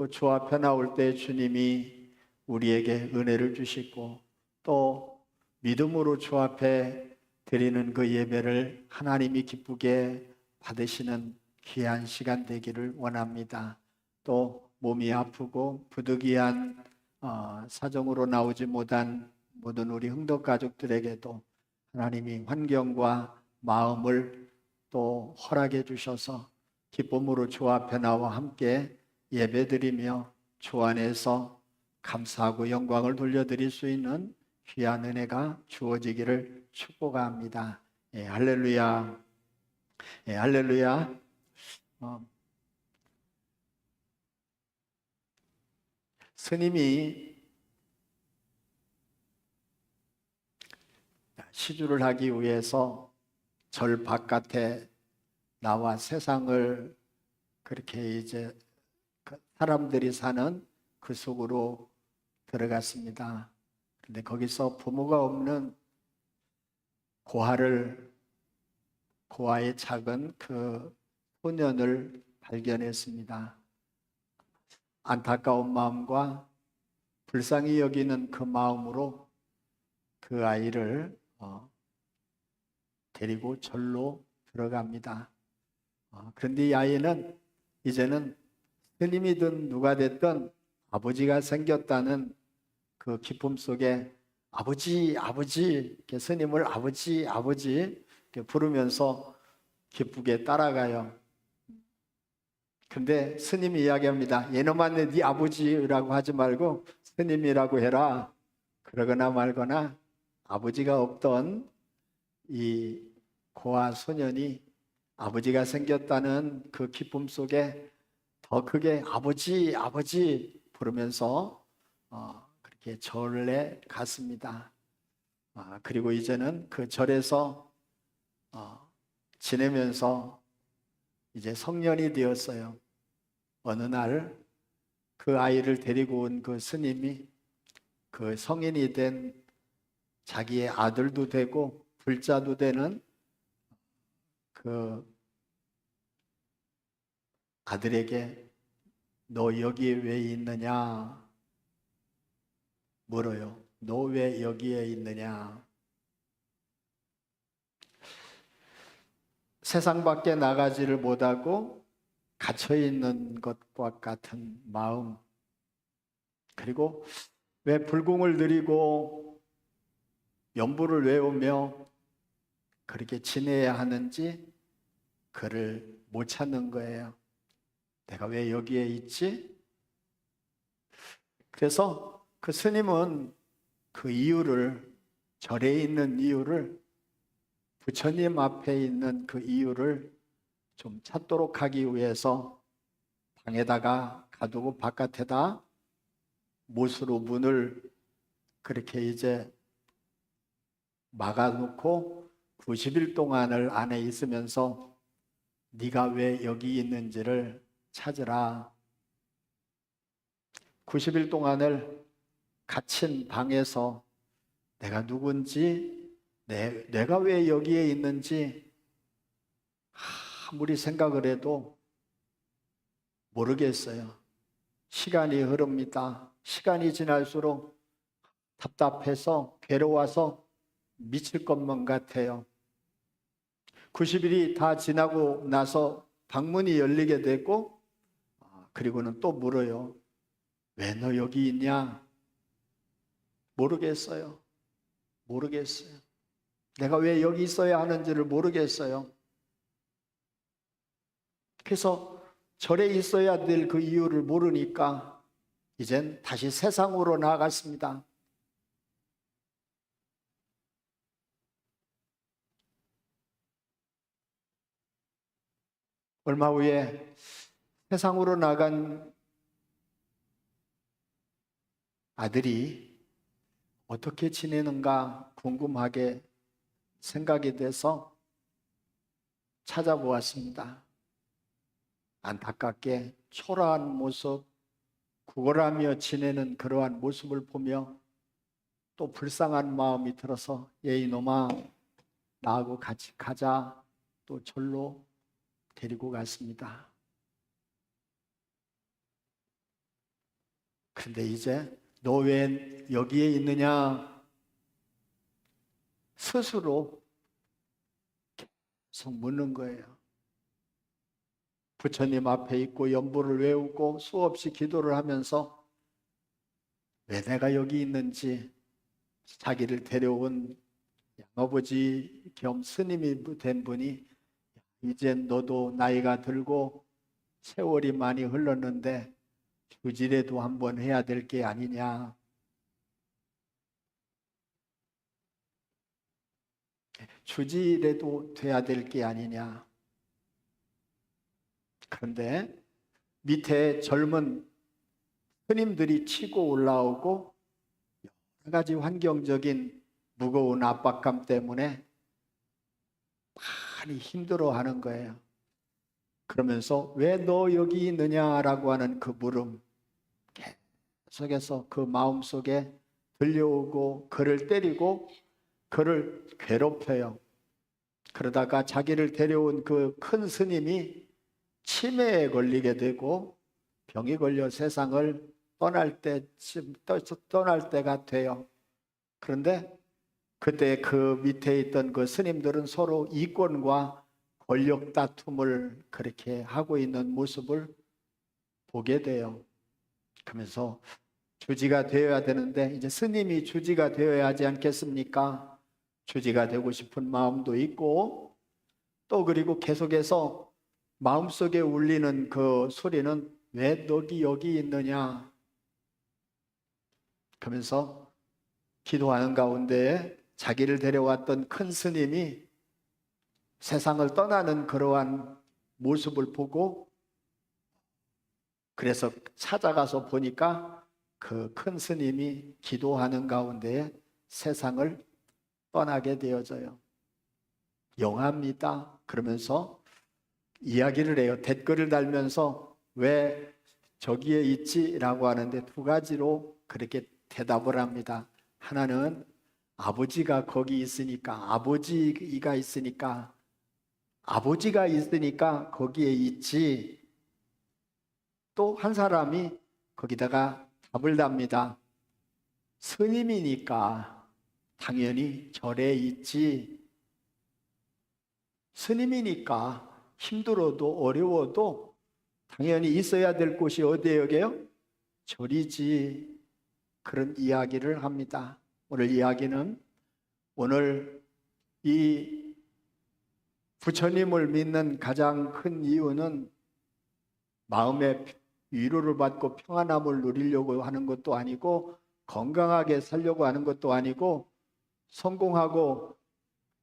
또 주 앞에 나올 때 주님이 우리에게 은혜를 주시고 또 믿음으로 주 앞에 드리는 그 예배를 하나님이 기쁘게 받으시는 귀한 시간 되기를 원합니다. 또 몸이 아프고 부득이한 사정으로 나오지 못한 모든 우리 흥덕 가족들에게도 하나님이 환경과 마음을 또 허락해 주셔서 기쁨으로 주 앞에 나와 함께 예배드리며 주 안에서 감사하고 영광을 돌려드릴 수 있는 귀한 은혜가 주어지기를 축복합니다. 예, 할렐루야. 예, 할렐루야. 스님이 시주를 하기 위해서 절 바깥에 나와 세상을 그렇게 이제 사람들이 사는 그 속으로 들어갔습니다. 그런데 거기서 부모가 없는 고아의 작은 그 소년을 발견했습니다. 안타까운 마음과 불쌍히 여기는 그 마음으로 그 아이를 데리고 절로 들어갑니다. 그런데 이 아이는 이제는 스님이든 누가 됐든 아버지가 생겼다는 그 기쁨 속에 아버지, 아버지, 이렇게 스님을 아버지, 아버지 이렇게 부르면서 기쁘게 따라가요. 근데 스님이 이야기합니다. 얘놈한테 네 아버지라고 하지 말고 스님이라고 해라. 그러거나 말거나 아버지가 없던 이 고아 소년이 아버지가 생겼다는 그 기쁨 속에 더 크게 아버지, 아버지 부르면서 그렇게 절에 갔습니다. 그리고 이제는 그 절에서 지내면서 이제 성년이 되었어요. 어느 날 그 아이를 데리고 온 그 스님이 그 성인이 된 자기의 아들도 되고 불자도 되는 그 아들에게 너 여기에 왜 있느냐 물어요. 너 왜 여기에 있느냐? 세상 밖에 나가지를 못하고 갇혀 있는 것과 같은 마음, 그리고 왜 불공을 누리고 연부를 외우며 그렇게 지내야 하는지 그를 못 찾는 거예요. 내가 왜 여기에 있지? 그래서 그 스님은 그 이유를, 절에 있는 이유를, 부처님 앞에 있는 그 이유를 좀 찾도록 하기 위해서 방에다가 가두고 바깥에다 못으로 문을 그렇게 이제 막아놓고 90일 동안을 안에 있으면서 네가 왜 여기 있는지를 찾으라. 90일 동안을 갇힌 방에서 내가 누군지, 내가 왜 여기에 있는지 아무리 생각을 해도 모르겠어요. 시간이 흐릅니다. 시간이 지날수록 답답해서 괴로워서 미칠 것만 같아요. 90일이 다 지나고 나서 방문이 열리게 되고 그리고는 또 물어요. 왜 너 여기 있냐? 모르겠어요. 모르겠어요. 내가 왜 여기 있어야 하는지를 모르겠어요. 그래서 절에 있어야 될 그 이유를 모르니까 이젠 다시 세상으로 나아갔습니다. 얼마 후에 세상으로 나간 아들이 어떻게 지내는가 궁금하게 생각이 돼서 찾아보았습니다. 안타깝게 초라한 모습, 구걸하며 지내는 그러한 모습을 보며 또 불쌍한 마음이 들어서 이놈아 나하고 같이 가자. 또 절로 데리고 갔습니다. 그런데 이제 너 왜 여기에 있느냐? 스스로 계속 묻는 거예요. 부처님 앞에 있고 연보를 외우고 수없이 기도를 하면서 왜 내가 여기 있는지, 자기를 데려온 양아버지 겸 스님이 된 분이 이젠 너도 나이가 들고 세월이 많이 흘렀는데 주지라도 한번 해야 될 게 아니냐. 주지라도 돼야 될 게 아니냐. 그런데 밑에 젊은 스님들이 치고 올라오고 여러 가지 환경적인 무거운 압박감 때문에 많이 힘들어하는 거예요. 그러면서 왜 너 여기 있느냐라고 하는 그 물음 계속해서 그 마음속에 들려오고 그를 때리고 그를 괴롭혀요. 그러다가 자기를 데려온 그 큰 스님이 치매에 걸리게 되고 병이 걸려 세상을 떠날 때가 돼요. 그런데 그때 그 밑에 있던 그 스님들은 서로 이권과 권력 다툼을 그렇게 하고 있는 모습을 보게 돼요. 그러면서 주지가 되어야 되는데 이제 스님이 주지가 되어야 하지 않겠습니까? 주지가 되고 싶은 마음도 있고 또 그리고 계속해서 마음속에 울리는 그 소리는 왜 너기 여기 있느냐? 그러면서 기도하는 가운데 자기를 데려왔던 큰 스님이 세상을 떠나는 그러한 모습을 보고 그래서 찾아가서 보니까 그 큰 스님이 기도하는 가운데 세상을 떠나게 되어져요. 영합니다. 그러면서 이야기를 해요. 댓글을 달면서 왜 저기에 있지라고 하는데 두 가지로 그렇게 대답을 합니다. 하나는 아버지가 거기 있으니까, 아버지가 있으니까 거기에 있지. 또 한 사람이 거기다가 답을 답니다. 스님이니까 당연히 절에 있지. 스님이니까 힘들어도 어려워도 당연히 있어야 될 곳이 어디예요? 절이지. 그런 이야기를 합니다. 오늘 이야기는 오늘 이 부처님을 믿는 가장 큰 이유는 마음의 위로를 받고 평안함을 누리려고 하는 것도 아니고 건강하게 살려고 하는 것도 아니고 성공하고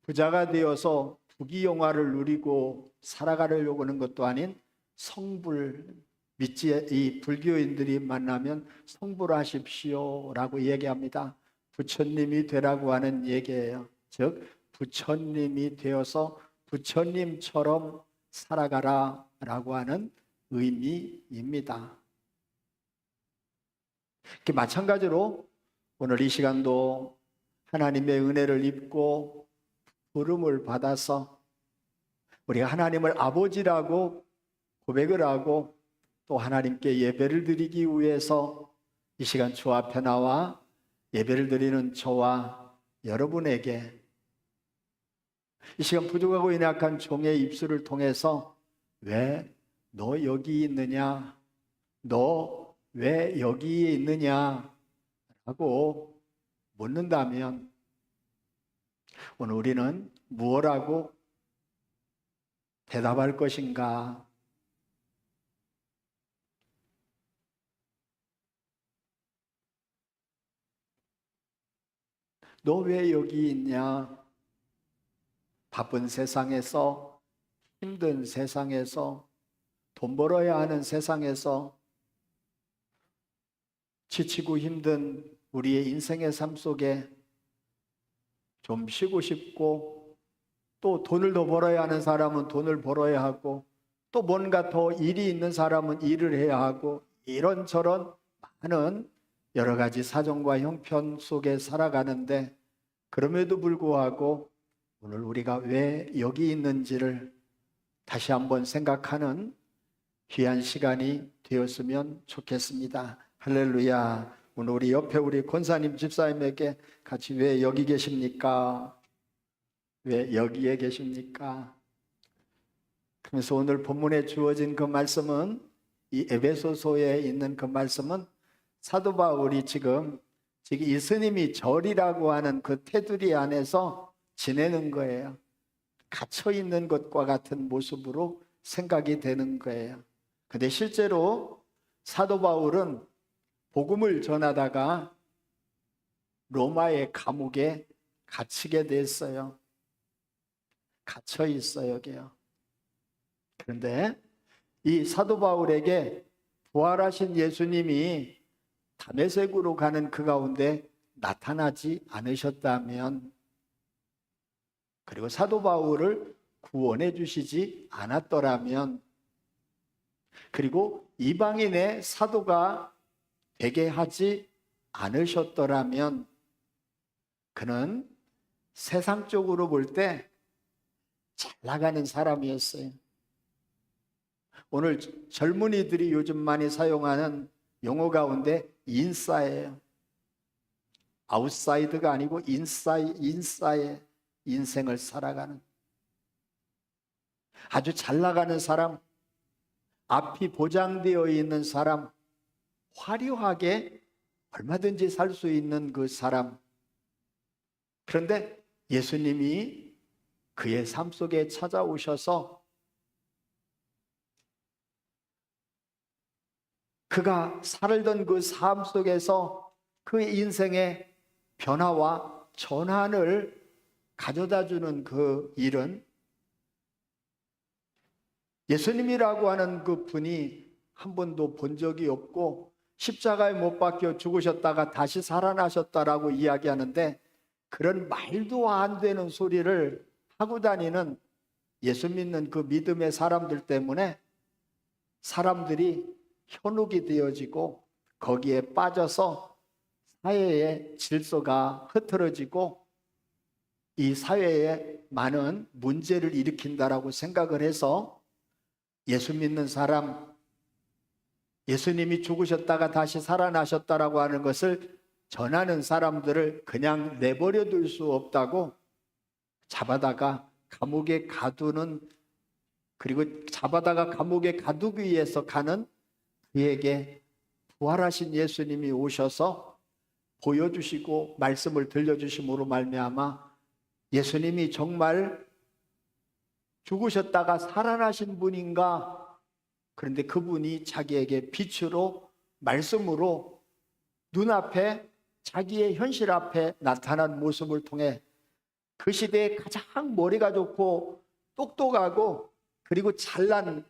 부자가 되어서 부귀영화를 누리고 살아가려고 하는 것도 아닌 성불, 이 불교인들이 만나면 성불하십시오라고 얘기합니다. 부처님이 되라고 하는 얘기예요. 즉 부처님이 되어서 부처님처럼 살아가라라고 하는 의미입니다. 마찬가지로 오늘 이 시간도 하나님의 은혜를 입고 부름을 받아서 우리가 하나님을 아버지라고 고백을 하고 또 하나님께 예배를 드리기 위해서 이 시간 주 앞에 나와 예배를 드리는 저와 여러분에게 이 시간 부족하고 연약한 종의 입술을 통해서 왜 너 여기 있느냐? 너 왜 여기에 있느냐? 라고 묻는다면 오늘 우리는 무엇라고 대답할 것인가? 너 왜 여기 있냐? 바쁜 세상에서, 힘든 세상에서, 돈 벌어야 하는 세상에서 지치고 힘든 우리의 인생의 삶 속에 좀 쉬고 싶고 또 돈을 더 벌어야 하는 사람은 돈을 벌어야 하고 또 뭔가 더 일이 있는 사람은 일을 해야 하고 이런저런 많은 여러 가지 사정과 형편 속에 살아가는데 그럼에도 불구하고 오늘 우리가 왜 여기 있는지를 다시 한번 생각하는 귀한 시간이 되었으면 좋겠습니다. 할렐루야. 오늘 우리 옆에 우리 권사님 집사님에게 같이 왜 여기 계십니까? 왜 여기에 계십니까? 그래서 오늘 본문에 주어진 그 말씀은, 이 에베소서에 있는 그 말씀은 사도 바울이 지금 이 스님이 절이라고 하는 그 테두리 안에서 지내는 거예요. 갇혀 있는 것과 같은 모습으로 생각이 되는 거예요. 근데 실제로 사도 바울은 복음을 전하다가 로마의 감옥에 갇히게 됐어요. 갇혀 있어요, 여기요. 그런데 이 사도 바울에게 부활하신 예수님이 다메섹으로 가는 그 가운데 나타나지 않으셨다면, 그리고 사도 바울을 구원해 주시지 않았더라면, 그리고 이방인의 사도가 되게 하지 않으셨더라면, 그는 세상적으로 볼 때 잘 나가는 사람이었어요. 오늘 젊은이들이 요즘 많이 사용하는 용어 가운데 인싸예요. 아웃사이드가 아니고 인싸의 인생을 살아가는, 아주 잘 나가는 사람, 앞이 보장되어 있는 사람, 화려하게 얼마든지 살 수 있는 그 사람. 그런데 예수님이 그의 삶 속에 찾아오셔서 그가 살던 그 삶 속에서 그의 인생의 변화와 전환을 가져다 주는 그 일은, 예수님이라고 하는 그 분이 한 번도 본 적이 없고 십자가에 못 박혀 죽으셨다가 다시 살아나셨다라고 이야기하는데, 그런 말도 안 되는 소리를 하고 다니는 예수 믿는 그 믿음의 사람들 때문에 사람들이 현혹이 되어지고 거기에 빠져서 사회의 질서가 흐트러지고 이 사회에 많은 문제를 일으킨다라고 생각을 해서 예수 믿는 사람, 예수님이 죽으셨다가 다시 살아나셨다라고 하는 것을 전하는 사람들을 그냥 내버려 둘 수 없다고 잡아다가 감옥에 가두는, 그리고 잡아다가 감옥에 가두기 위해서 가는 그에게 부활하신 예수님이 오셔서 보여주시고 말씀을 들려주심으로 말미암아 예수님이 정말 죽으셨다가 살아나신 분인가? 그런데 그분이 자기에게 빛으로, 말씀으로 눈앞에, 자기의 현실 앞에 나타난 모습을 통해 그 시대에 가장 머리가 좋고 똑똑하고 그리고 잘난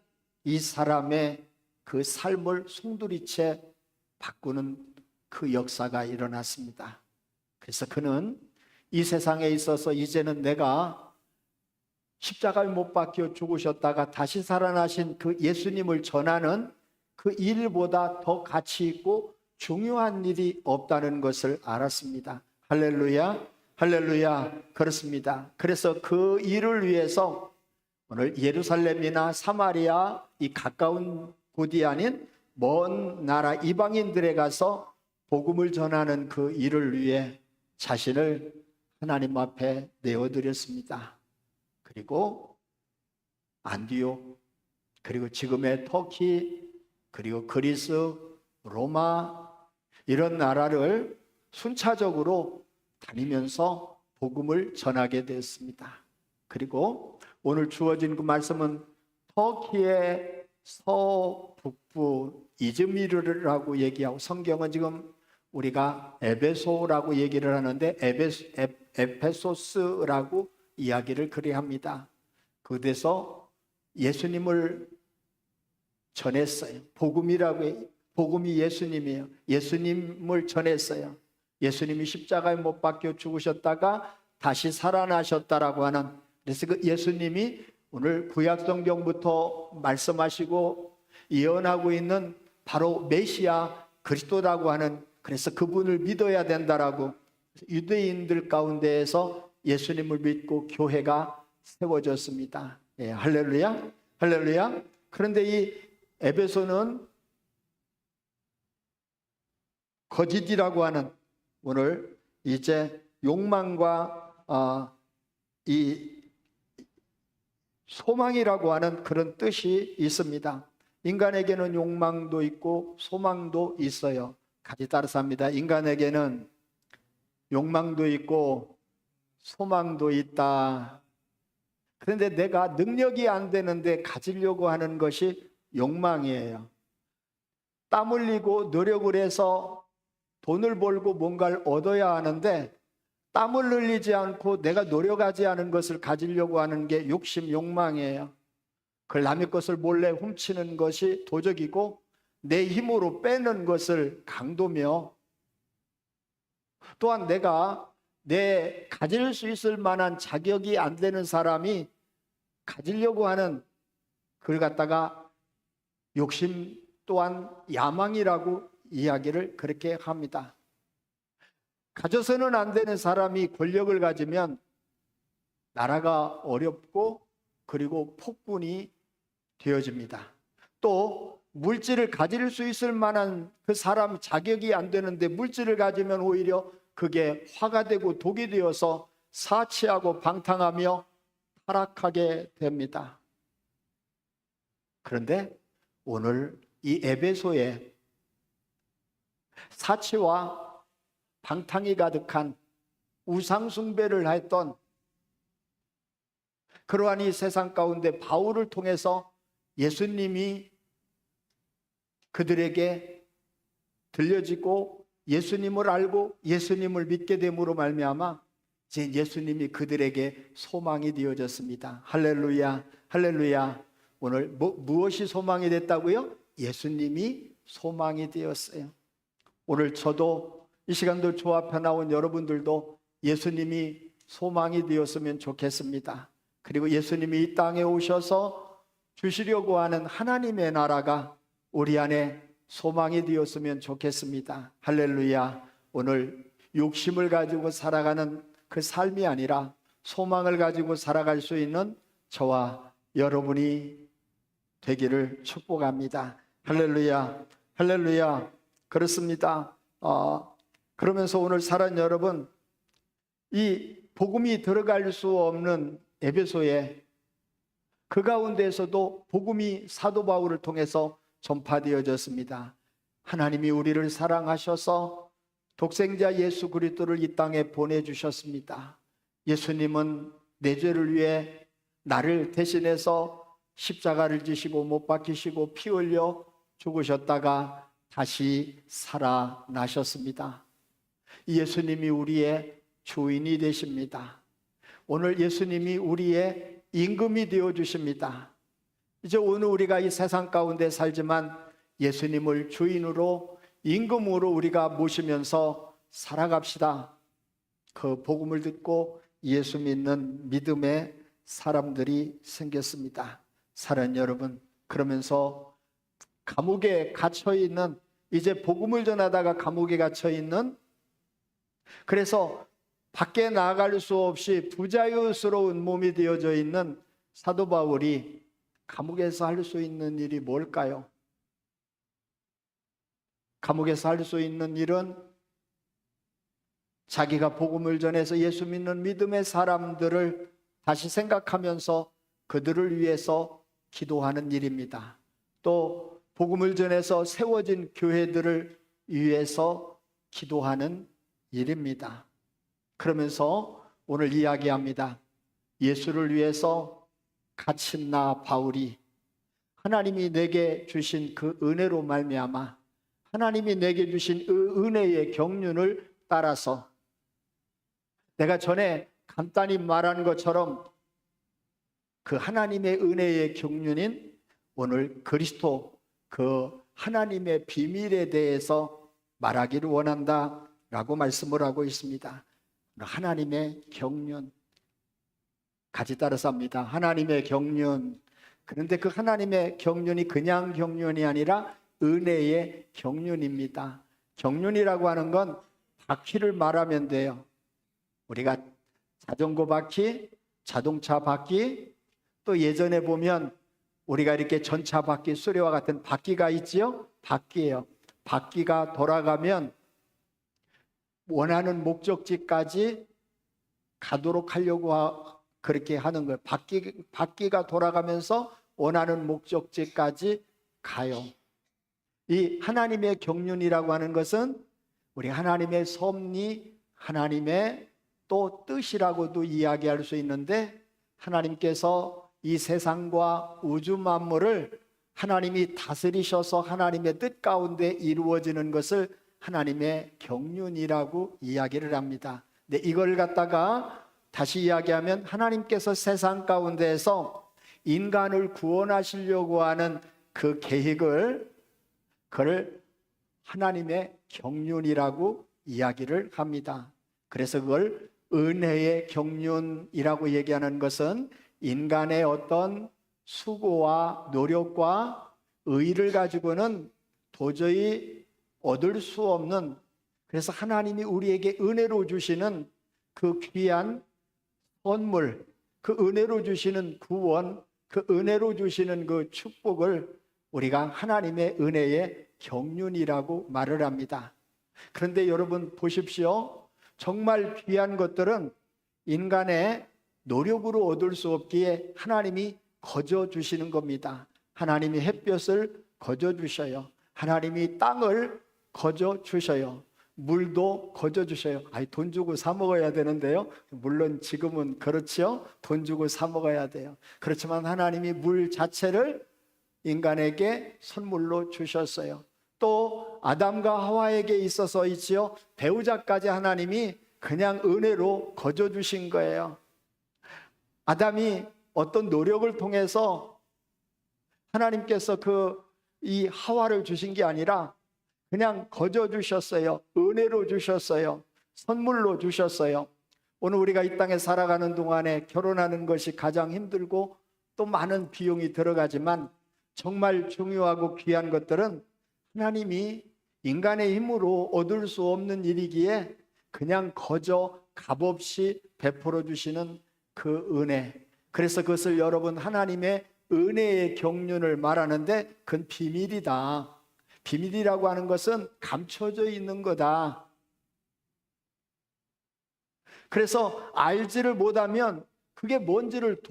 이 사람의 그 삶을 송두리째 바꾸는 그 역사가 일어났습니다. 그래서 그는 이 세상에 있어서 이제는 내가 십자가에 못 박혀 죽으셨다가 다시 살아나신 그 예수님을 전하는 그 일보다 더 가치 있고 중요한 일이 없다는 것을 알았습니다. 할렐루야, 할렐루야. 그렇습니다. 그래서 그 일을 위해서 오늘 예루살렘이나 사마리아, 이 가까운 곳이 아닌 먼 나라 이방인들에 가서 복음을 전하는 그 일을 위해 자신을 하나님 앞에 내어드렸습니다. 그리고 안디옥, 그리고 지금의 터키, 그리고 그리스, 로마, 이런 나라를 순차적으로 다니면서 복음을 전하게 됐습니다. 그리고 오늘 주어진 그 말씀은 터키의 서북부 이즈미르라고 얘기하고, 성경은 지금 우리가 에베소라고 얘기를 하는데 에페소스라고 이야기를 그리 합니다. 그곳에서 예수님을 전했어요. 복음이 예수님이에요. 예수님을 전했어요. 예수님이 십자가에 못 박혀 죽으셨다가 다시 살아나셨다라고 하는, 그래서 그 예수님이 오늘 구약성경부터 말씀하시고 예언하고 있는 바로 메시아 그리스도라고 하는, 그래서 그분을 믿어야 된다라고 유대인들 가운데에서 예수님을 믿고 교회가 세워졌습니다. 예, 할렐루야, 할렐루야. 그런데 이 에베소는 거짓이라고 하는 오늘 이제 욕망과 이 소망이라고 하는 그런 뜻이 있습니다. 인간에게는 욕망도 있고 소망도 있어요. 같이 따라서 합니다. 인간에게는 욕망도 있고 소망도 있다. 그런데 내가 능력이 안 되는데 가지려고 하는 것이 욕망이에요. 땀 흘리고 노력을 해서 돈을 벌고 뭔가를 얻어야 하는데 땀을 흘리지 않고 내가 노력하지 않은 것을 가지려고 하는 게 욕심, 욕망이에요. 그걸 남의 것을 몰래 훔치는 것이 도적이고 내 힘으로 빼는 것을 강도며 또한 내가 내 가질 수 있을 만한 자격이 안 되는 사람이 가지려고 하는 그걸 갖다가 욕심 또한 야망이라고 이야기를 그렇게 합니다. 가져서는 안 되는 사람이 권력을 가지면 나라가 어렵고 그리고 폭군이 되어집니다. 또 물질을 가질 수 있을 만한 그 사람 자격이 안 되는데 물질을 가지면 오히려 그게 화가 되고 독이 되어서 사치하고 방탕하며 타락하게 됩니다. 그런데 오늘 이 에베소에 사치와 방탕이 가득한 우상숭배를 했던 그러한 이 세상 가운데 바울을 통해서 예수님이 그들에게 들려지고 예수님을 알고 예수님을 믿게 됨으로 말미암아 이제 예수님이 그들에게 소망이 되어졌습니다. 할렐루야, 할렐루야. 오늘 무엇이 소망이 됐다고요? 예수님이 소망이 되었어요. 오늘 저도 이 시간도 저 앞에 나온 여러분들도 예수님이 소망이 되었으면 좋겠습니다. 그리고 예수님이 이 땅에 오셔서 주시려고 하는 하나님의 나라가 우리 안에 소망이 되었으면 좋겠습니다. 할렐루야. 오늘 욕심을 가지고 살아가는 그 삶이 아니라 소망을 가지고 살아갈 수 있는 저와 여러분이 되기를 축복합니다. 할렐루야, 할렐루야. 그렇습니다. 그러면서 오늘 사랑 여러분, 이 복음이 들어갈 수 없는 에베소에 그 가운데에서도 복음이 사도 바울을 통해서 전파되어졌습니다. 하나님이 우리를 사랑하셔서 독생자 예수 그리스도를 이 땅에 보내주셨습니다. 예수님은 내 죄를 위해 나를 대신해서 십자가를 지시고 못 박히시고 피 흘려 죽으셨다가 다시 살아나셨습니다. 예수님이 우리의 주인이 되십니다. 오늘 예수님이 우리의 임금이 되어주십니다. 이제 오늘 우리가 이 세상 가운데 살지만 예수님을 주인으로 임금으로 우리가 모시면서 살아갑시다. 그 복음을 듣고 예수 믿는 믿음의 사람들이 생겼습니다. 사랑하는 여러분, 그러면서 감옥에 갇혀있는, 이제 복음을 전하다가 감옥에 갇혀있는, 그래서 밖에 나갈 수 없이 부자유스러운 몸이 되어져 있는 사도 바울이 감옥에서 할 수 있는 일이 뭘까요? 감옥에서 할 수 있는 일은 자기가 복음을 전해서 예수 믿는 믿음의 사람들을 다시 생각하면서 그들을 위해서 기도하는 일입니다. 또 복음을 전해서 세워진 교회들을 위해서 기도하는 일입니다. 그러면서 오늘 이야기합니다. 예수를 위해서 갇힌 나 바울이 하나님이 내게 주신 그 은혜로 말미암아 하나님이 내게 주신 그 은혜의 경륜을 따라서 내가 전에 간단히 말한 것처럼 그 하나님의 은혜의 경륜인 오늘 그리스도 그 하나님의 비밀에 대해서 말하기를 원한다라고 말씀을 하고 있습니다. 하나님의 경륜, 같이 따라서 합니다. 하나님의 경륜. 그런데 그 하나님의 경륜이 그냥 경륜이 아니라 은혜의 경륜입니다. 경륜이라고 하는 건 바퀴를 말하면 돼요. 우리가 자전거 바퀴, 자동차 바퀴, 또 예전에 보면 우리가 이렇게 전차 바퀴, 수레와 같은 바퀴가 있지요? 바퀴예요. 바퀴가 돌아가면 원하는 목적지까지 가도록 하려고 그렇게 하는 거예요. 바퀴가 돌아가면서 원하는 목적지까지 가요. 이 하나님의 경륜이라고 하는 것은 우리 하나님의 섭리, 하나님의 또 뜻이라고도 이야기할 수 있는데, 하나님께서 이 세상과 우주 만물을 하나님이 다스리셔서 하나님의 뜻 가운데 이루어지는 것을 하나님의 경륜이라고 이야기를 합니다. 근데 이걸 갖다가 다시 이야기하면 하나님께서 세상 가운데에서 인간을 구원하시려고 하는 그 계획을, 그걸 하나님의 경륜이라고 이야기를 합니다. 그래서 그걸 은혜의 경륜이라고 얘기하는 것은 인간의 어떤 수고와 노력과 의의를 가지고는 도저히 얻을 수 없는, 그래서 하나님이 우리에게 은혜로 주시는 그 귀한 선물, 그 은혜로 주시는 구원, 그 은혜로 주시는 그 축복을 우리가 하나님의 은혜의 경륜이라고 말을 합니다. 그런데 여러분 보십시오. 정말 귀한 것들은 인간의 노력으로 얻을 수 없기에 하나님이 거저 주시는 겁니다. 하나님이 햇볕을 거저 주셔요. 하나님이 땅을 거저 주셔요. 물도 거저 주셔요. 돈 주고 사 먹어야 되는데요. 물론 지금은 그렇지요. 돈 주고 사 먹어야 돼요. 그렇지만 하나님이 물 자체를 인간에게 선물로 주셨어요. 또 아담과 하와에게 있어서 있지요. 배우자까지 하나님이 그냥 은혜로 거저 주신 거예요. 아담이 어떤 노력을 통해서 하나님께서 이 하와를 주신 게 아니라 그냥 거저 주셨어요. 은혜로 주셨어요. 선물로 주셨어요. 오늘 우리가 이 땅에 살아가는 동안에 결혼하는 것이 가장 힘들고 또 많은 비용이 들어가지만 정말 중요하고 귀한 것들은 하나님이 인간의 힘으로 얻을 수 없는 일이기에 그냥 거저 값없이 베풀어 주시는 그 은혜. 그래서 그것을 여러분 하나님의 은혜의 경륜을 말하는데 그건 비밀이다. 비밀이라고 하는 것은 감춰져 있는 거다. 그래서 알지를 못하면 그게 뭔지를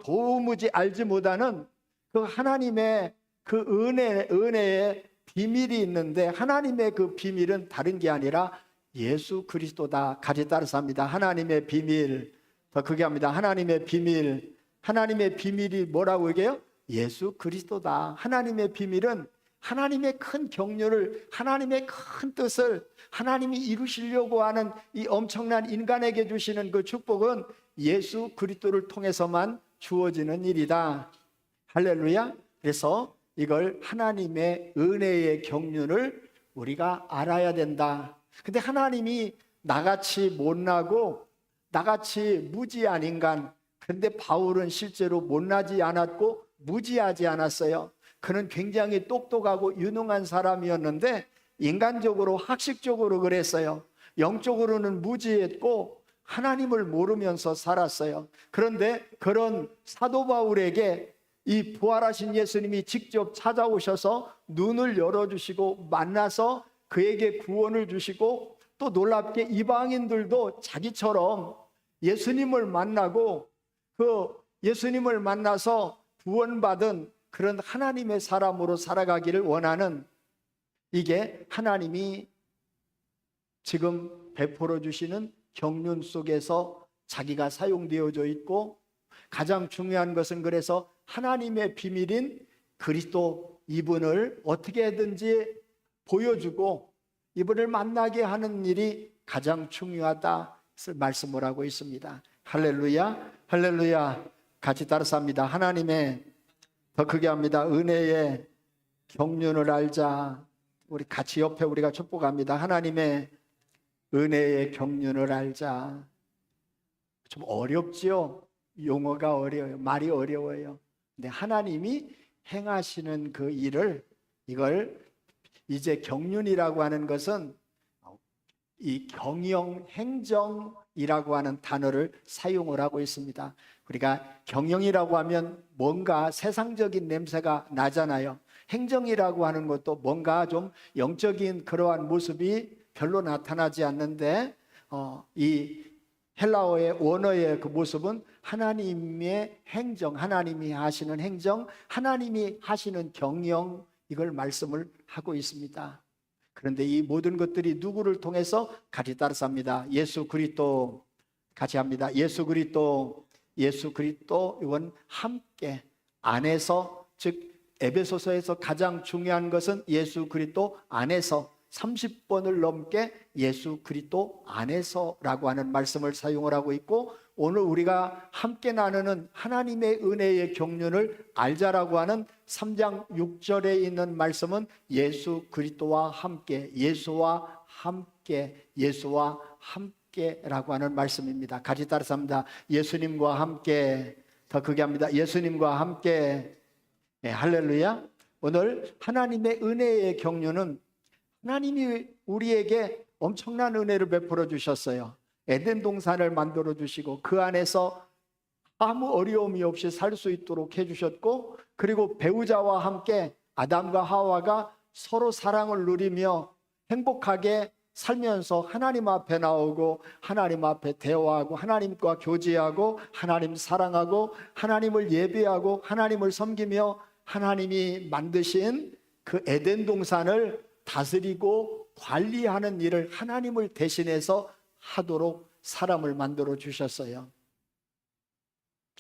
도무지 알지 못하는 그 하나님의 그 은혜의 비밀이 있는데, 하나님의 그 비밀은 다른 게 아니라 예수 그리스도다. 같이 따라서 합니다. 하나님의 비밀. 더 크게 합니다. 하나님의 비밀. 하나님의 비밀이 뭐라고 얘기해요? 예수 그리스도다. 하나님의 비밀은 하나님의 큰 경륜을, 하나님의 큰 뜻을 하나님이 이루시려고 하는 이 엄청난 인간에게 주시는 그 축복은 예수 그리스도를 통해서만 주어지는 일이다. 할렐루야. 그래서 이걸 하나님의 은혜의 경륜을 우리가 알아야 된다. 근데 하나님이 나같이 못나고 나같이 무지한 인간, 그런데 바울은 실제로 못나지 않았고 무지하지 않았어요. 그는 굉장히 똑똑하고 유능한 사람이었는데 인간적으로 학식적으로 그랬어요. 영적으로는 무지했고 하나님을 모르면서 살았어요. 그런데 그런 사도 바울에게 이 부활하신 예수님이 직접 찾아오셔서 눈을 열어주시고 만나서 그에게 구원을 주시고, 또 놀랍게 이방인들도 자기처럼 예수님을 만나고 그 예수님을 만나서 구원받은 그런 하나님의 사람으로 살아가기를 원하는, 이게 하나님이 지금 베풀어 주시는 경륜 속에서 자기가 사용되어져 있고, 가장 중요한 것은 그래서 하나님의 비밀인 그리스도 이분을 어떻게든지 보여주고 이분을 만나게 하는 일이 가장 중요하다 말씀을 하고 있습니다. 할렐루야, 할렐루야. 같이 따라서 합니다. 하나님의, 더 크게 합니다. 은혜의 경륜을 알자. 우리 같이 옆에 우리가 축복합니다. 하나님의 은혜의 경륜을 알자. 좀 어렵지요? 용어가 어려워요. 말이 어려워요. 근데 하나님이 행하시는 그 일을, 이걸 이제 경륜이라고 하는 것은 이 경영 행정이라고 하는 단어를 사용을 하고 있습니다. 우리가 경영이라고 하면 뭔가 세상적인 냄새가 나잖아요. 행정이라고 하는 것도 뭔가 좀 영적인 그러한 모습이 별로 나타나지 않는데 이 헬라어의 원어의 그 모습은 하나님의 행정, 하나님이 하시는 행정, 하나님이 하시는 경영, 이걸 말씀을 하고 있습니다. 그런데 이 모든 것들이 누구를 통해서 같이 따라삽니다. 예수 그리스도, 같이 합니다. 예수 그리스도, 예수 그리스도, 이건 함께 안에서, 즉 에베소서에서 가장 중요한 것은 예수 그리스도 안에서, 30번을 넘게 예수 그리스도 안에서라고 하는 말씀을 사용을 하고 있고, 오늘 우리가 함께 나누는 하나님의 은혜의 경륜을 알자라고 하는 3장 6절에 있는 말씀은 예수 그리스도와 함께, 예수와 함께, 예수와 함께라고 하는 말씀입니다. 같이 따라서 합니다. 예수님과 함께, 더 크게 합니다. 예수님과 함께. 네, 할렐루야. 오늘 하나님의 은혜의 경륜은 하나님이 우리에게 엄청난 은혜를 베풀어 주셨어요. 에덴 동산을 만들어 주시고 그 안에서 아무 어려움이 없이 살 수 있도록 해주셨고, 그리고 배우자와 함께 아담과 하와가 서로 사랑을 누리며 행복하게 살면서 하나님 앞에 나오고 하나님 앞에 대화하고 하나님과 교제하고 하나님 사랑하고 하나님을 예배하고 하나님을 섬기며 하나님이 만드신 그 에덴 동산을 다스리고 관리하는 일을 하나님을 대신해서 하도록 사람을 만들어 주셨어요.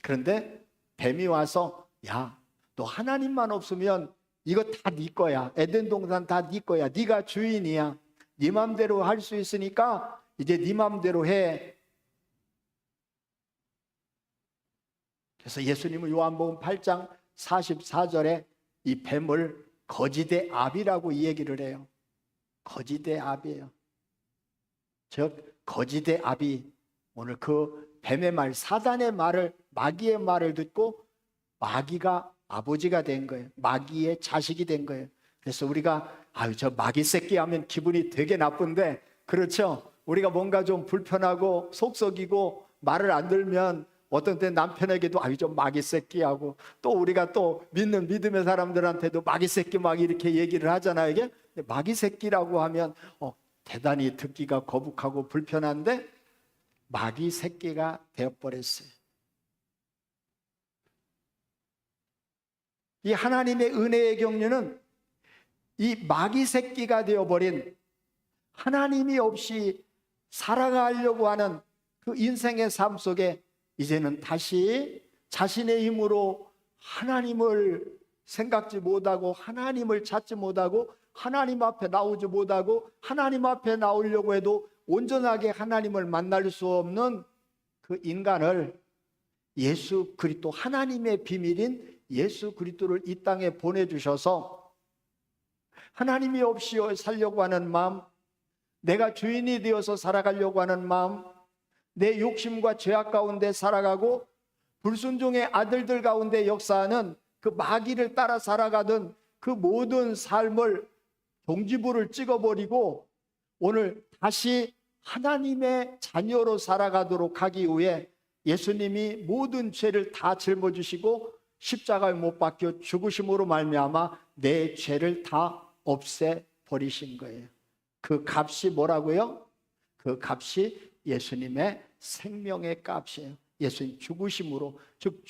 그런데 뱀이 와서, 야, 너 하나님만 없으면 이거 다 네 거야. 에덴 동산 다 네 거야. 네가 주인이야. 네 맘대로 할 수 있으니까 이제 네 맘대로 해. 그래서 예수님은 요한복음 8장 44절에 이 뱀을 거지대 압이라고 이 얘기를 해요. 거지대 압이에요. 즉 거지대 압이 오늘 그 뱀의 말, 사단의 말을, 마귀의 말을 듣고 마귀가 아버지가 된 거예요. 마귀의 자식이 된 거예요. 그래서 우리가 아유 저 마귀 새끼 하면 기분이 되게 나쁜데, 그렇죠? 우리가 뭔가 좀 불편하고 속썩이고 말을 안 들면 어떤 때 남편에게도 아유 좀 마귀 새끼하고, 또 우리가 또 믿는 믿음의 사람들한테도 마귀 새끼 막 이렇게 얘기를 하잖아요. 이게 마귀 새끼라고 하면 대단히 듣기가 거북하고 불편한데 마귀 새끼가 되어버렸어요. 이 하나님의 은혜의 경륜은 이 마귀 새끼가 되어버린, 하나님이 없이 살아가려고 하는 그 인생의 삶 속에 이제는 다시 자신의 힘으로 하나님을 생각지 못하고 하나님을 찾지 못하고 하나님 앞에 나오지 못하고 하나님 앞에 나오려고 해도 온전하게 하나님을 만날 수 없는 그 인간을 예수 그리스도, 하나님의 비밀인 예수 그리스도를 이 땅에 보내주셔서 하나님이 없이 살려고 하는 마음, 내가 주인이 되어서 살아가려고 하는 마음, 내 욕심과 죄악 가운데 살아가고 불순종의 아들들 가운데 역사하는 그 마귀를 따라 살아가던 그 모든 삶을 종지부를 찍어버리고 오늘 다시 하나님의 자녀로 살아가도록 하기 위해 예수님이 모든 죄를 다 짊어지시고 십자가에 못 박혀 죽으심으로 말미암아 내 죄를 다 없애버리신 거예요. 그 값이 뭐라고요? 그 값이 예수님의 생명의 값이에요. 예수님 죽으심으로, 즉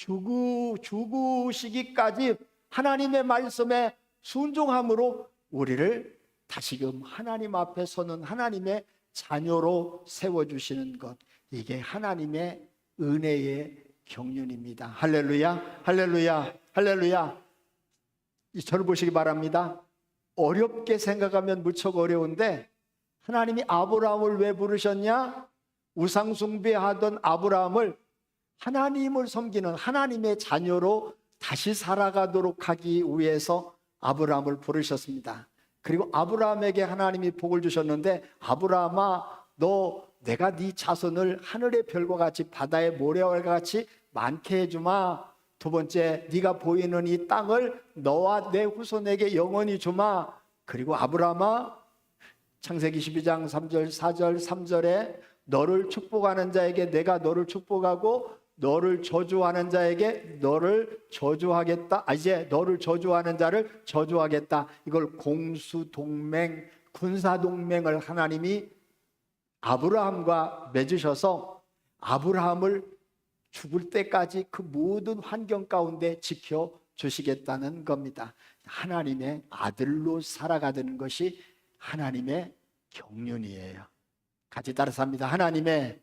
죽으시기까지 하나님의 말씀에 순종함으로 우리를 다시금 하나님 앞에 서는 하나님의 자녀로 세워주시는 것, 이게 하나님의 은혜의 경륜입니다. 할렐루야, 할렐루야, 할렐루야. 저를 보시기 바랍니다. 어렵게 생각하면 무척 어려운데 하나님이 아브라함을 왜 부르셨냐? 우상숭배하던 아브라함을 하나님을 섬기는 하나님의 자녀로 다시 살아가도록 하기 위해서 아브라함을 부르셨습니다. 그리고 아브라함에게 하나님이 복을 주셨는데, 아브라함아, 너 내가 네 자손을 하늘의 별과 같이 바다의 모래와 같이 많게 해주마. 두 번째, 네가 보이는 이 땅을 너와 내 후손에게 영원히 주마. 그리고 아브라함아, 창세기 12장 3절 4절 3절에 너를 축복하는 자에게 내가 너를 축복하고 너를 저주하는 자에게 너를 저주하겠다. 이제 너를 저주하는 자를 저주하겠다. 이걸 공수동맹, 군사동맹을 하나님이 아브라함과 맺으셔서 아브라함을 죽을 때까지 그 모든 환경 가운데 지켜주시겠다는 겁니다. 하나님의 아들로 살아가는 것이 하나님의 경륜이에요. 같이 따라서 합니다. 하나님의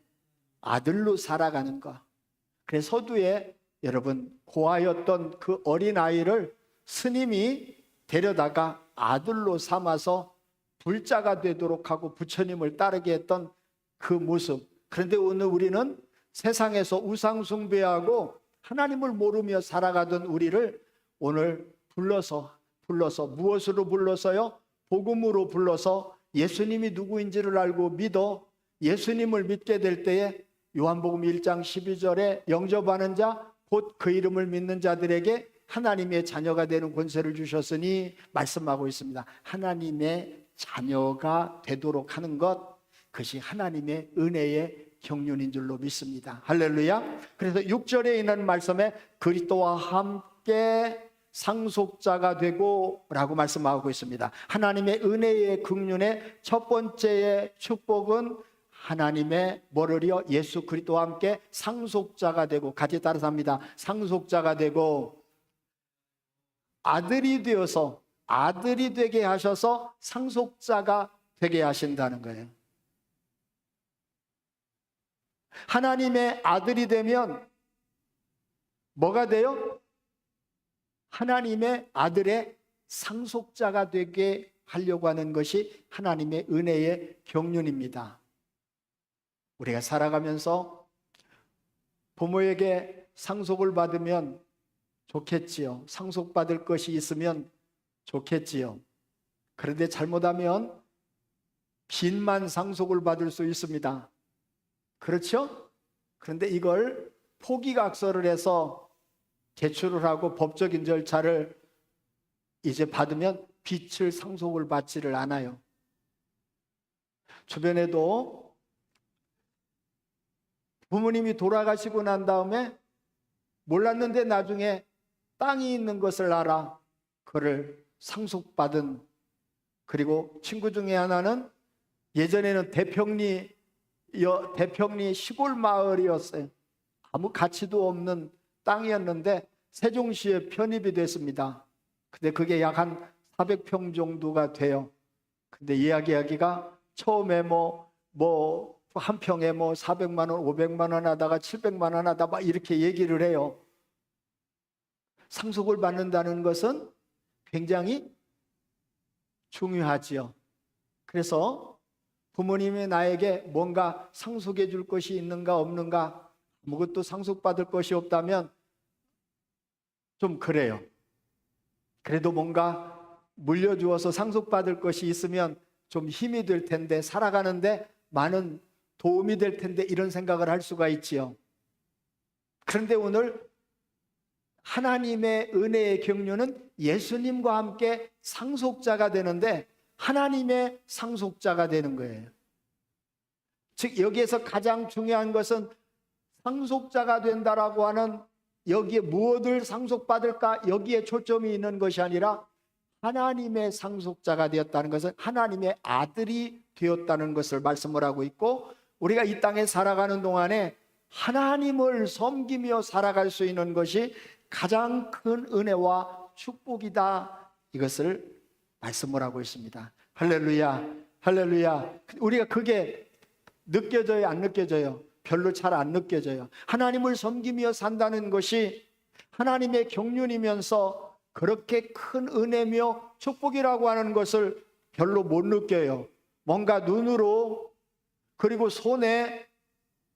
아들로 살아가는 것. 그래서 서두에 여러분 고아였던 그 어린아이를 스님이 데려다가 아들로 삼아서 불자가 되도록 하고 부처님을 따르게 했던 그 모습. 그런데 오늘 우리는 세상에서 우상 숭배하고 하나님을 모르며 살아가던 우리를 오늘 불러서 무엇으로 불러서요? 복음으로 불러서 예수님이 누구인지를 알고 믿어 예수님을 믿게 될 때에 요한복음 1장 12절에 영접하는 자 곧 그 이름을 믿는 자들에게 하나님의 자녀가 되는 권세를 주셨으니 말씀하고 있습니다. 하나님의 자녀가 되도록 하는 것, 그것이 하나님의 은혜의 경륜인 줄로 믿습니다. 할렐루야. 그래서 6절에 있는 말씀에 그리스도와 함께 상속자가 되고 라고 말씀하고 있습니다. 하나님의 은혜의 긍휼의 첫 번째의 축복은 하나님의 뭐를요? 예수 그리스도와 함께 상속자가 되고, 같이 따라서 합니다. 상속자가 되고 아들이 되어서 아들이 되게 하셔서 상속자가 되게 하신다는 거예요. 하나님의 아들이 되면 뭐가 돼요? 하나님의 아들의 상속자가 되게 하려고 하는 것이 하나님의 은혜의 경륜입니다. 우리가 살아가면서 부모에게 상속을 받으면 좋겠지요. 상속받을 것이 있으면 좋겠지요. 그런데 잘못하면 빚만 상속을 받을 수 있습니다. 그렇죠? 그런데 이걸 포기각서를 해서 제출을 하고 법적인 절차를 이제 받으면 빚을 상속을 받지를 않아요. 주변에도 부모님이 돌아가시고 난 다음에 몰랐는데 나중에 땅이 있는 것을 알아 그를 상속받은, 그리고 친구 중에 하나는 예전에는 대평리 시골 마을이었어요. 아무 가치도 없는 땅이었는데 세종시에 편입이 됐습니다. 근데 그게 약 한 400평 정도가 돼요. 근데 이야기하기가 처음에 한 평에 400만 원, 500만 원 하다가 700만 원 하다 막 이렇게 얘기를 해요. 상속을 받는다는 것은 굉장히 중요하지요. 그래서 부모님이 나에게 뭔가 상속해 줄 것이 있는가 없는가, 아무것도 상속받을 것이 없다면 좀 그래요. 그래도 뭔가 물려주어서 상속받을 것이 있으면 좀 힘이 될 텐데, 살아가는데 많은 도움이 될 텐데, 이런 생각을 할 수가 있지요. 그런데 오늘 하나님의 은혜의 경륜은 예수님과 함께 상속자가 되는데 하나님의 상속자가 되는 거예요. 즉 여기에서 가장 중요한 것은 상속자가 된다라고 하는, 여기에 무엇을 상속받을까, 여기에 초점이 있는 것이 아니라 하나님의 상속자가 되었다는 것은 하나님의 아들이 되었다는 것을 말씀을 하고 있고, 우리가 이 땅에 살아가는 동안에 하나님을 섬기며 살아갈 수 있는 것이 가장 큰 은혜와 축복이다, 이것을 말씀을 하고 있습니다. 할렐루야, 할렐루야. 우리가 그게 느껴져요, 안 느껴져요? 별로 잘 안 느껴져요. 하나님을 섬기며 산다는 것이 하나님의 경륜이면서 그렇게 큰 은혜며 축복이라고 하는 것을 별로 못 느껴요. 뭔가 눈으로, 그리고 손에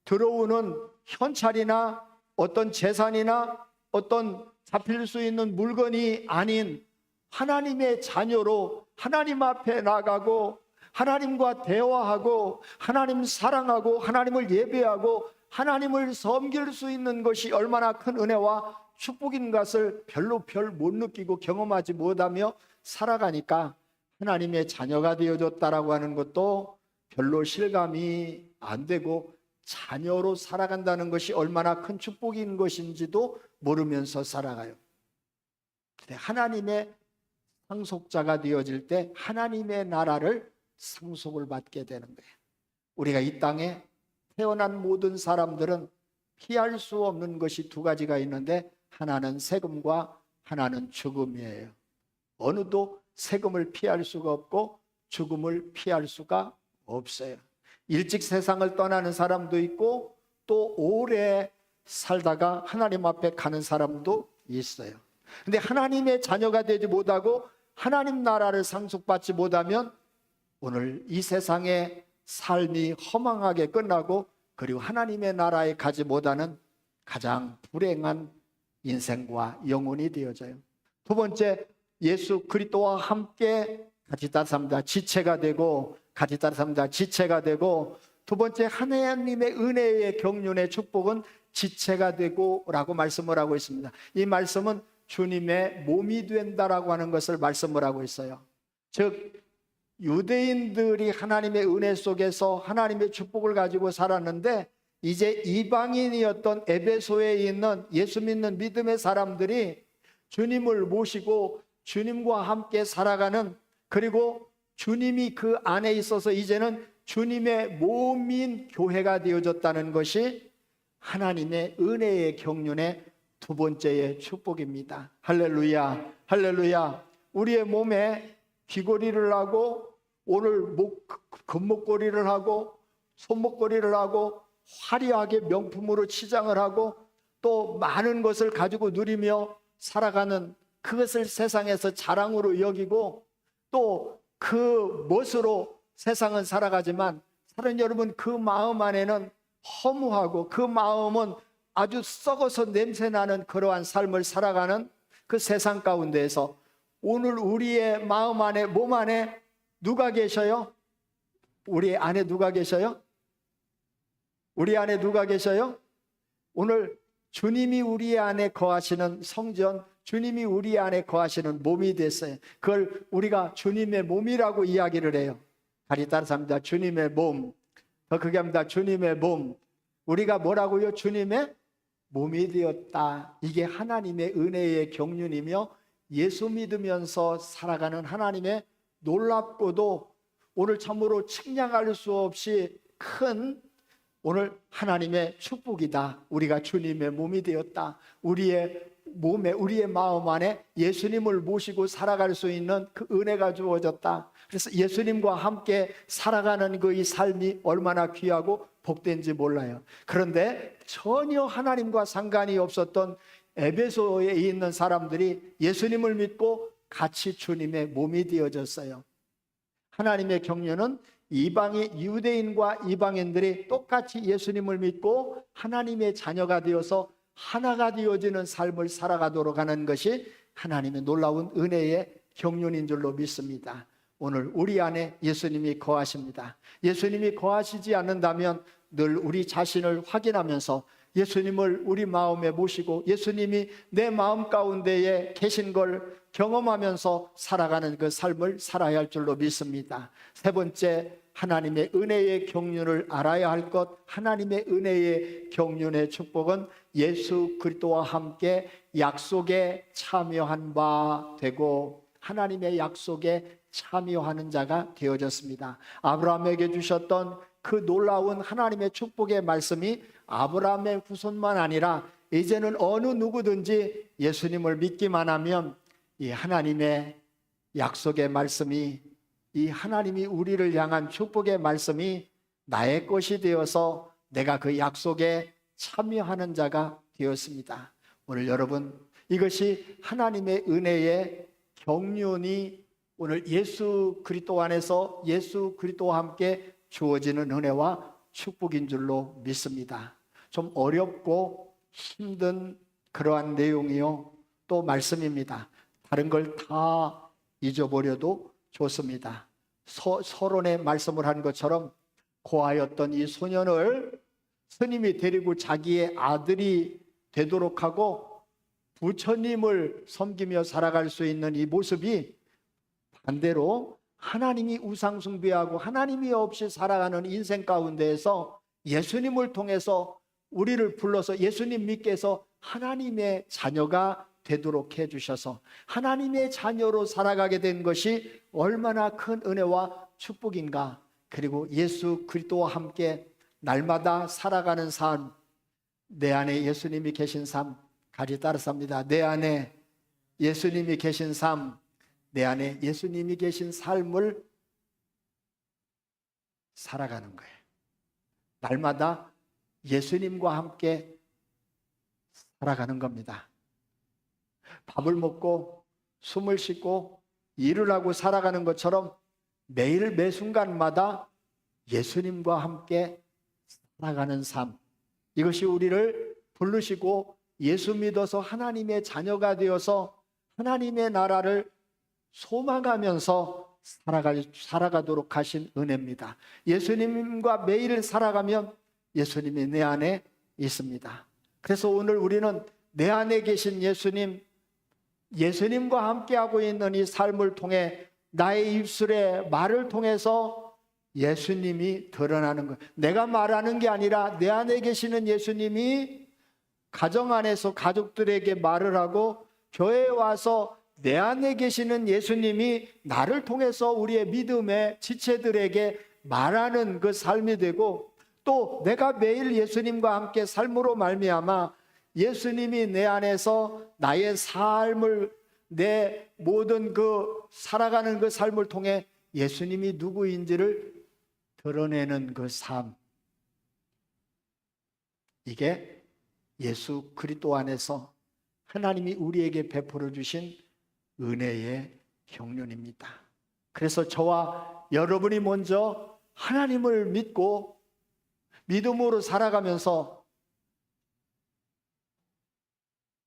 들어오는 현찰이나 어떤 재산이나 어떤 잡힐 수 있는 물건이 아닌 하나님의 자녀로 하나님 앞에 나가고 하나님과 대화하고 하나님 사랑하고 하나님을 예배하고 하나님을 섬길 수 있는 것이 얼마나 큰 은혜와 축복인 것을 별로 못 느끼고 경험하지 못하며 살아가니까 하나님의 자녀가 되어줬다라고 하는 것도 별로 실감이 안 되고, 자녀로 살아간다는 것이 얼마나 큰 축복인 것인지도 모르면서 살아가요. 근데 하나님의 상속자가 되어질 때 하나님의 나라를 상속을 받게 되는 거예요. 우리가 이 땅에 태어난 모든 사람들은 피할 수 없는 것이 두 가지가 있는데, 하나는 세금과 하나는 죽음이에요. 어느도 세금을 피할 수가 없고 죽음을 피할 수가 없어요. 일찍 세상을 떠나는 사람도 있고 또 오래 살다가 하나님 앞에 가는 사람도 있어요. 근데 하나님의 자녀가 되지 못하고 하나님 나라를 상속받지 못하면 오늘 이 세상의 삶이 허망하게 끝나고, 그리고 하나님의 나라에 가지 못하는 가장 불행한 인생과 영혼이 되어져요. 두 번째, 예수 그리스도와 함께 같이 따라 삽니다. 지체가 되고, 같이 따라 삽니다. 지체가 되고. 두 번째, 하나님의 은혜의 경륜의 축복은 지체가 되고 라고 말씀을 하고 있습니다. 이 말씀은 주님의 몸이 된다라고 하는 것을 말씀을 하고 있어요. 즉, 유대인들이 하나님의 은혜 속에서 하나님의 축복을 가지고 살았는데, 이제 이방인이었던 에베소에 있는 예수 믿는 믿음의 사람들이 주님을 모시고 주님과 함께 살아가는, 그리고 주님이 그 안에 있어서 이제는 주님의 몸인 교회가 되어졌다는 것이 하나님의 은혜의 경륜의 두 번째의 축복입니다. 할렐루야, 할렐루야. 우리의 몸에 귀걸이를 하고, 오늘 금목걸이를 하고, 손목걸이를 하고, 화려하게 명품으로 치장을 하고, 또 많은 것을 가지고 누리며 살아가는, 그것을 세상에서 자랑으로 여기고 또 그 멋으로 세상은 살아가지만, 사랑하는 여러분, 그 마음 안에는 허무하고 그 마음은 아주 썩어서 냄새나는 그러한 삶을 살아가는 그 세상 가운데에서 오늘 우리의 마음 안에, 몸 안에 누가 계셔요? 우리 안에 누가 계셔요? 우리 안에 누가 계셔요? 오늘 주님이 우리 안에 거하시는 성전, 주님이 우리 안에 거하시는 몸이 됐어요. 그걸 우리가 주님의 몸이라고 이야기를 해요. 다리 따라서 합니다. 주님의 몸. 더 크게 합니다. 주님의 몸. 우리가 뭐라고요? 주님의 몸이 되었다. 이게 하나님의 은혜의 경륜이며 예수 믿으면서 살아가는 하나님의 놀랍고도 오늘 참으로 측량할 수 없이 큰 오늘 하나님의 축복이다. 우리가 주님의 몸이 되었다. 우리의 몸에, 우리의 마음 안에 예수님을 모시고 살아갈 수 있는 그 은혜가 주어졌다. 그래서 예수님과 함께 살아가는 그 이 삶이 얼마나 귀하고 복된지 몰라요. 그런데 전혀 하나님과 상관이 없었던 에베소에 있는 사람들이 예수님을 믿고 같이 주님의 몸이 되어졌어요. 하나님의 경륜은 이방인, 유대인과 이방인들이 똑같이 예수님을 믿고 하나님의 자녀가 되어서 하나가 되어지는 삶을 살아가도록 하는 것이 하나님의 놀라운 은혜의 경륜인 줄로 믿습니다. 오늘 우리 안에 예수님이 거하십니다. 예수님이 거하시지 않는다면 늘 우리 자신을 확인하면서 예수님을 우리 마음에 모시고 예수님이 내 마음 가운데에 계신 걸 경험하면서 살아가는 그 삶을 살아야 할 줄로 믿습니다. 세 번째, 하나님의 은혜의 경륜을 알아야 할 것. 하나님의 은혜의 경륜의 축복은 예수 그리스도와 함께 약속에 참여한 바 되고 하나님의 약속에 참여하는 자가 되어졌습니다. 아브라함에게 주셨던 그 놀라운 하나님의 축복의 말씀이 아브라함의 후손만 아니라 이제는 어느 누구든지 예수님을 믿기만 하면 이 하나님의 약속의 말씀이, 이 하나님이 우리를 향한 축복의 말씀이 나의 것이 되어서 내가 그 약속에 참여하는 자가 되었습니다. 오늘 여러분, 이것이 하나님의 은혜의 경륜이 오늘 예수 그리스도 안에서 예수 그리스도와 함께 주어지는 은혜와 축복인 줄로 믿습니다. 좀 어렵고 힘든 그러한 내용이요 또 말씀입니다. 다른 걸 다 잊어버려도 좋습니다. 서론에 말씀을 한 것처럼 고아였던 이 소년을 스님이 데리고 자기의 아들이 되도록 하고 부처님을 섬기며 살아갈 수 있는 이 모습이 반대로 하나님이 우상 숭배하고 하나님이 없이 살아가는 인생 가운데에서 예수님을 통해서 우리를 불러서 예수님 믿게 해서 하나님의 자녀가 되도록 해주셔서 하나님의 자녀로 살아가게 된 것이 얼마나 큰 은혜와 축복인가? 그리고 예수 그리스도와 함께 날마다 살아가는 삶, 내 안에 예수님이 계신 삶, 같이 따라서 합니다. 내 안에 예수님이 계신 삶, 내 안에 예수님이 계신 삶을 살아가는 거예요. 날마다 예수님과 함께 살아가는 겁니다. 밥을 먹고 숨을 쉬고 일을 하고 살아가는 것처럼 매일 매 순간마다 예수님과 함께 살아가는 삶, 이것이 우리를 부르시고 예수 믿어서 하나님의 자녀가 되어서 하나님의 나라를 소망하면서 살아가도록 하신 은혜입니다. 예수님과 매일 살아가면 예수님이 내 안에 있습니다. 그래서 오늘 우리는 내 안에 계신 예수님, 예수님과 함께하고 있는 이 삶을 통해 나의 입술의 말을 통해서 예수님이 드러나는 것. 내가 말하는 게 아니라 내 안에 계시는 예수님이 가정 안에서 가족들에게 말을 하고 교회에 와서 내 안에 계시는 예수님이 나를 통해서 우리의 믿음의 지체들에게 말하는 그 삶이 되고, 또 내가 매일 예수님과 함께 삶으로 말미암아 예수님이 내 안에서 나의 삶을, 내 모든 그 살아가는 그 삶을 통해 예수님이 누구인지를 드러내는 그 삶, 이게 예수 그리스도 안에서 하나님이 우리에게 베풀어 주신 은혜의 경륜입니다. 그래서 저와 여러분이 먼저 하나님을 믿고 믿음으로 살아가면서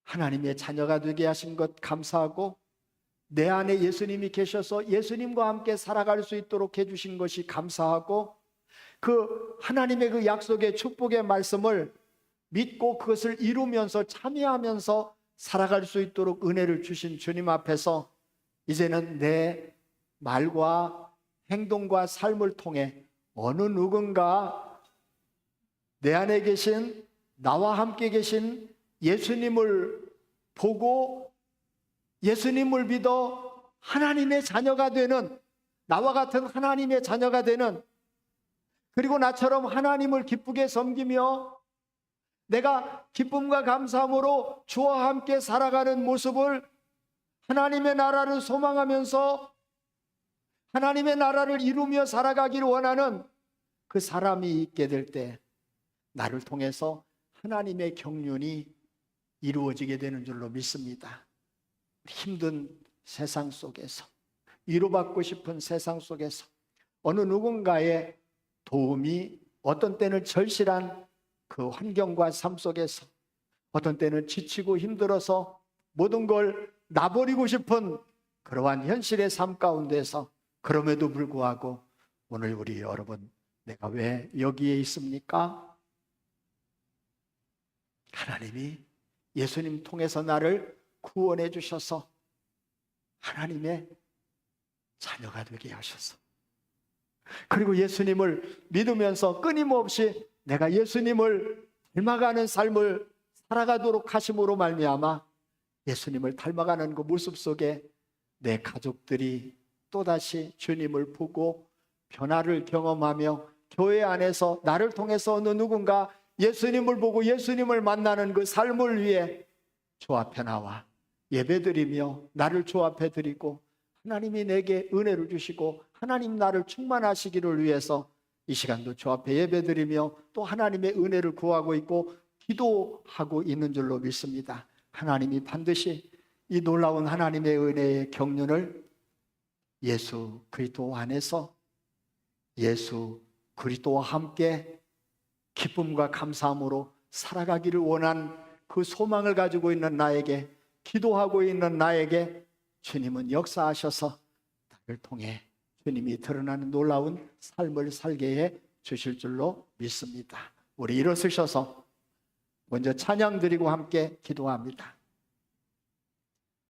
하나님의 자녀가 되게 하신 것 감사하고, 내 안에 예수님이 계셔서 예수님과 함께 살아갈 수 있도록 해주신 것이 감사하고, 그 하나님의 그 약속의 축복의 말씀을 믿고 그것을 이루면서 참여하면서 살아갈 수 있도록 은혜를 주신 주님 앞에서 이제는 내 말과 행동과 삶을 통해 어느 누군가 내 안에 계신, 나와 함께 계신 예수님을 보고 예수님을 믿어 하나님의 자녀가 되는, 나와 같은 하나님의 자녀가 되는, 그리고 나처럼 하나님을 기쁘게 섬기며 내가 기쁨과 감사함으로 주와 함께 살아가는 모습을, 하나님의 나라를 소망하면서 하나님의 나라를 이루며 살아가기를 원하는 그 사람이 있게 될 때 나를 통해서 하나님의 경륜이 이루어지게 되는 줄로 믿습니다. 힘든 세상 속에서, 위로받고 싶은 세상 속에서 어느 누군가의 도움이, 어떤 때는 절실한 그 환경과 삶 속에서, 어떤 때는 지치고 힘들어서 모든 걸 놔버리고 싶은 그러한 현실의 삶 가운데서, 그럼에도 불구하고 오늘 우리 여러분, 내가 왜 여기에 있습니까? 하나님이 예수님 통해서 나를 구원해 주셔서 하나님의 자녀가 되게 하셔서, 그리고 예수님을 믿으면서 끊임없이 내가 예수님을 닮아가는 삶을 살아가도록 하심으로 말미암아 예수님을 닮아가는 그 모습 속에 내 가족들이 또다시 주님을 보고 변화를 경험하며 교회 안에서 나를 통해서 어느 누군가 예수님을 보고 예수님을 만나는 그 삶을 위해 주 앞에 나와 예배드리며 나를 주 앞에 드리고, 하나님이 내게 은혜를 주시고 하나님 나를 충만하시기를 위해서 이 시간도 주 앞에 예배드리며 또 하나님의 은혜를 구하고 있고 기도하고 있는 줄로 믿습니다. 하나님이 반드시 이 놀라운 하나님의 은혜의 경륜을 예수 그리스도 안에서 예수 그리스도와 함께 기쁨과 감사함으로 살아가기를 원한 그 소망을 가지고 있는 나에게, 기도하고 있는 나에게 주님은 역사하셔서 나를 통해 주님이 드러나는 놀라운 삶을 살게 해 주실 줄로 믿습니다. 우리 일어서셔서 먼저 찬양 드리고 함께 기도합니다.